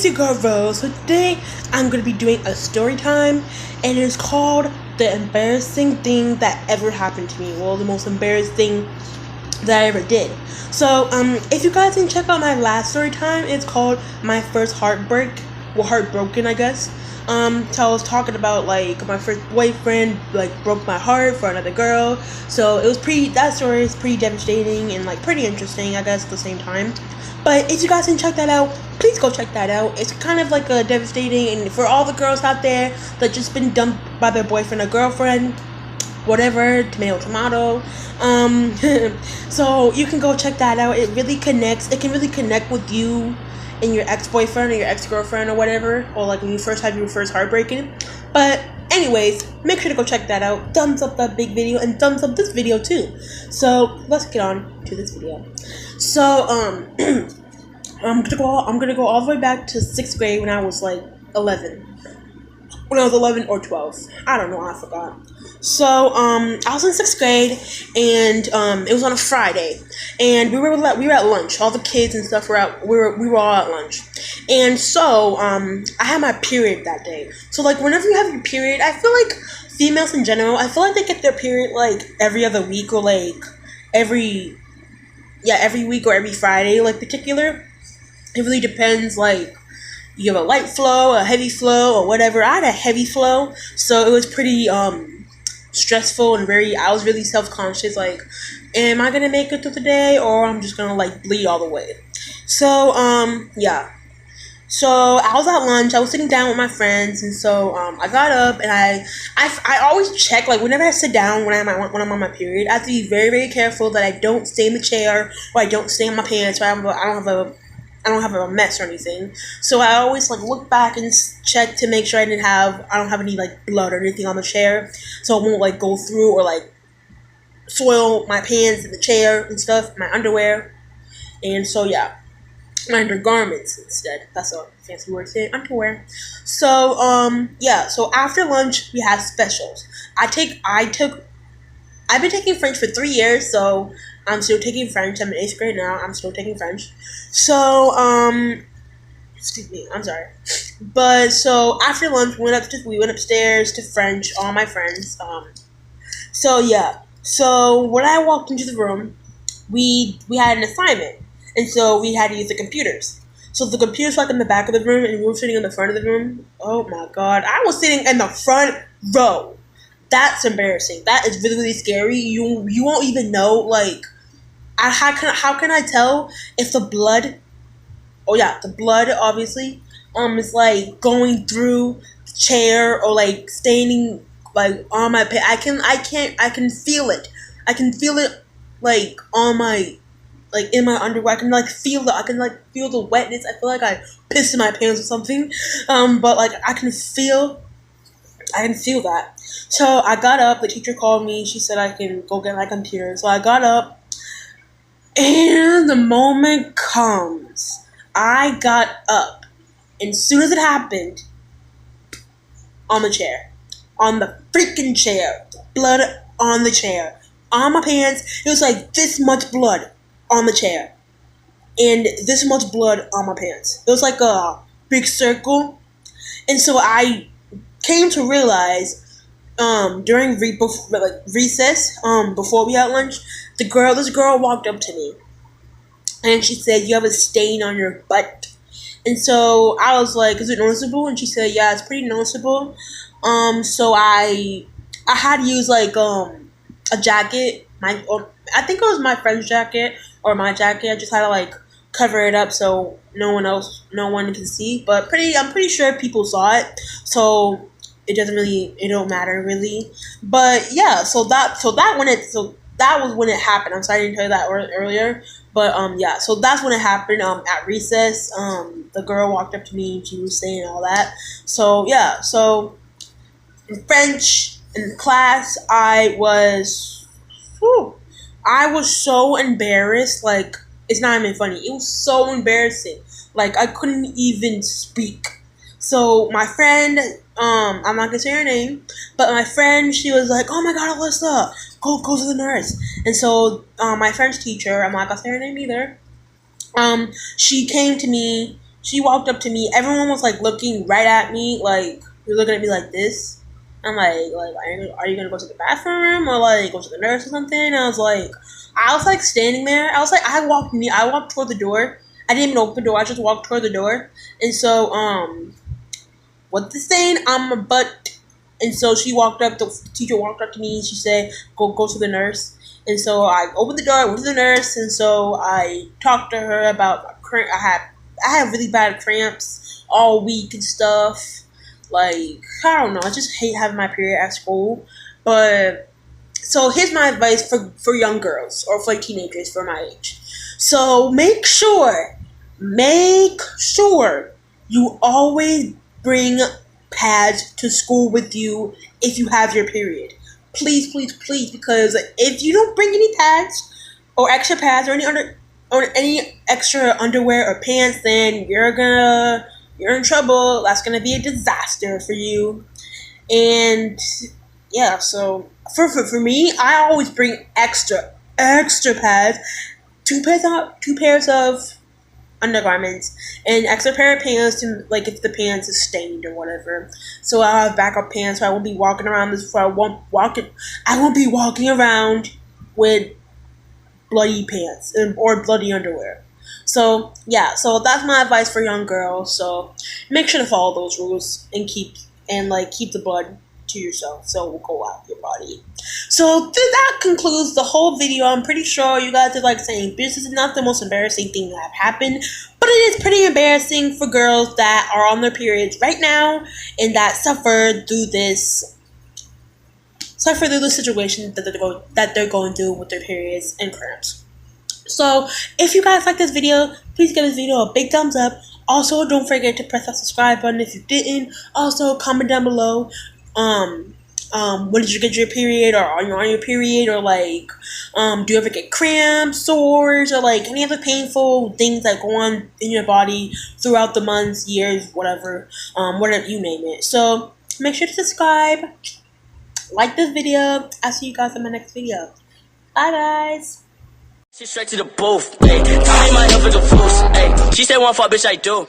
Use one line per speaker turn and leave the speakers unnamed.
it's your girl Rose. So today I'm gonna be doing a story time, and it's called "The Embarrassing Thing That Ever Happened to Me." Well, the most embarrassing thing that I ever did. So if you guys didn't check out my last story time, it's called "My First Heartbreak." Well, heartbroken, I guess. So I was talking about like my first boyfriend like broke my heart for another girl. So it was that story is pretty devastating and like pretty interesting, I guess, at the same time. But if you guys didn't check that out, please go check that out. It's kind of like a devastating, and for all the girls out there that just been dumped by their boyfriend or girlfriend, whatever, tomato tomato. So you can go check that out. It really connects. It can really connect with you and your ex-boyfriend or your ex-girlfriend or whatever, or like when you first had your first heartbreaking. But anyways, make sure to go check that out. Thumbs up that big video and thumbs up this video too. So let's get on to this video. So I'm gonna go all the way back to 6th grade when I was like 11. When I was 11 or 12, I don't know, I forgot. So I was in 6th grade, and it was on a Friday, and we were at lunch. All the kids and stuff we were all at lunch, and so I had my period that day. So like whenever you have your period, I feel like females in general, I feel like they get their period like every other week, or like every week or every Friday, like particular. It really depends, like you have a light flow, a heavy flow, or whatever. I had a heavy flow, so it was pretty stressful and I was really self-conscious, like, am I gonna make it through the day, or I'm just gonna like bleed all the way. So yeah. So I was at lunch, I was sitting down with my friends, and so I got up, and I always check, like whenever I sit down when I'm on my period, I have to be very, very careful that I don't stay in the chair, or I don't stay in my pants, or I don't have a mess or anything. So I always like look back and check to make sure I don't have any like blood or anything on the chair, so it won't like go through or like soil my pants in the chair and stuff, my underwear. And so yeah, my undergarments instead. That's a fancy word to say, underwear. So yeah, so after lunch we had specials. I've been taking French for 3 years, so I'm still taking French. I'm in 8th grade now. I'm still taking French. So, excuse me, I'm sorry. But, so, after lunch, we went upstairs to French, all my friends. So, yeah. So, when I walked into the room, we had an assignment. And so, we had to use the computers. So, the computers were like in the back of the room, and we were sitting in the front of the room. Oh, my God. I was sitting in the front row. That's embarrassing. That is really, really scary. You won't even know, like, how can I tell if the blood, oh yeah, the blood obviously, is like going through the chair or like staining like on my pants. I can feel it. I can feel it like on my, like in my underwear. I can feel the wetness. I feel like I pissed in my pants or something. But like I can feel that. So I got up, the teacher called me, she said I can go get my computer. So I got up, and the moment comes. I got up, and as soon as it happened, on the chair. On the freaking chair. Blood on the chair. On my pants, it was like this much blood on the chair. And this much blood on my pants. It was like a big circle. And so I came to realize during recess, before we had lunch, this girl walked up to me, and she said, "You have a stain on your butt." And so I was like, "Is it noticeable?" And she said, "Yeah, it's pretty noticeable." So I had to use like a jacket. I think it was my friend's jacket or my jacket. I just had to like cover it up so no one can see. But I'm pretty sure people saw it. So it don't matter really. But yeah, so that was when it happened. I'm sorry I didn't tell you that earlier. But yeah, so that's when it happened. At recess, the girl walked up to me and she was saying all that. So yeah, so in French in class, I was so embarrassed. Like, it's not even funny. It was so embarrassing. Like, I couldn't even speak. So my friend, I'm not gonna say her name, but my friend, she was like, "Oh my God, Alyssa, go to the nurse." And so my French teacher, I'm not gonna say her name either, she came to me She walked up to me. Everyone was like looking right at me, like you're looking at me like this. I'm like, are you gonna go to the bathroom or like go to the nurse or something? And I was like standing there. I was like, I walked toward the door. I didn't even open the door. I just walked toward the door. And so, what's the saying? I'm a butt. And so she walked up. The teacher walked up to me and she said, "Go to the nurse." And so I opened the door, went to the nurse, and so I talked to her about my cramp. I had really bad cramps all week and stuff. Like, I don't know. I just hate having my period at school. But so here's my advice for young girls or for teenagers for my age. So make sure you always bring pads to school with you if you have your period. Please, please, please, because if you don't bring any pads or extra pads or any extra underwear or pants, then you're in trouble. That's gonna be a disaster for you. And yeah, so for me, I always bring extra pads, two pairs of undergarments, and extra pair of pants to, like, if the pants is stained or whatever. So I'll have backup pants, so I won't be walking around I won't be walking around with bloody pants or bloody underwear. So yeah, so that's my advice for young girls. So make sure to follow those rules and keep the blood to yourself, so it will go out your body. So that concludes the whole video. I'm pretty sure you guys are like saying this is not the most embarrassing thing that happened, but it is pretty embarrassing for girls that are on their periods right now and that suffer through this situation that they're going through with their periods and cramps. So if you guys like this video, please give this video a big thumbs up. Also, don't forget to press that subscribe button if you didn't. Also, comment down below when did you get your period, or are you on your period, or like do you ever get cramps, sores, or like any other painful things that go on in your body throughout the months, years, whatever you name it. So make sure to subscribe, like this video. I'll see you guys in my next video. Bye guys.
Straight to the booth, ayy. Tell me my help with the fools, ayy. She said one fuck, bitch, I do.